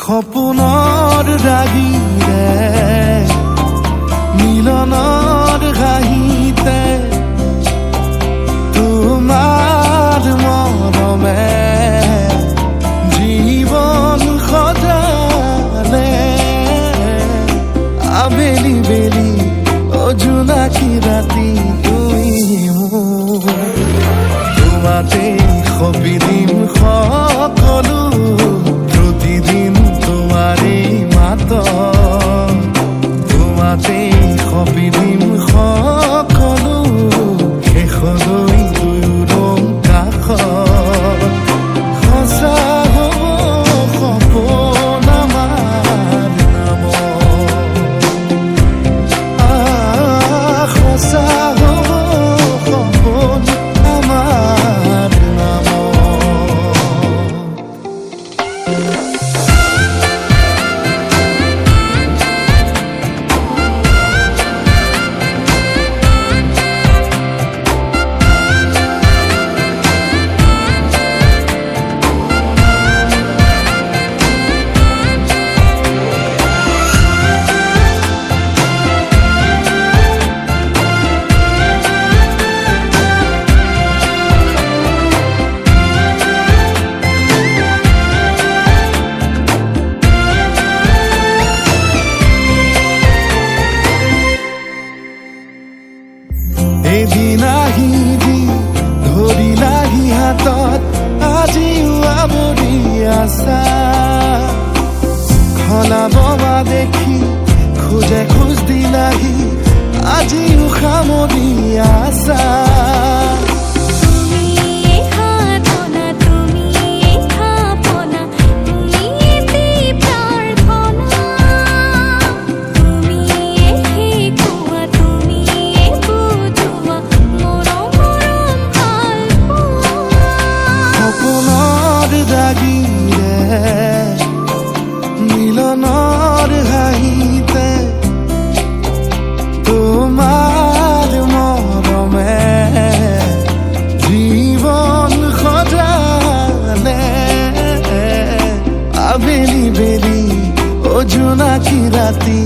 সপোনৰ ৰাগীৰে মিলনৰ হাঁহিতে তোমাৰ মৰমে জীৱন সজালে আবেলি বেলি জোনাকী ৰাতি তুমি মোৰ তোমাতেই সপিদিম সকলো প্ৰতিদিন তোমাৰেই মাত তোমাতেই সপিদিম সকলো শেষলৈ দুয়োৰং কাষত সঁচা হ'ব সপোন আমাৰ নামত সঁচা হ'ব সপোন আমাৰ নামত। এদিন আহিবি ধৰিলাহি হাতত আজিও আৱৰি আছা খলাব দেখি খোজে খোজ দিলাহি আজিও সামৰি আছা মিলনৰ হাঁহিতে তোমাৰ মৰমে জীৱন সজালে আবেলি বেলি জোনাকী ৰাতি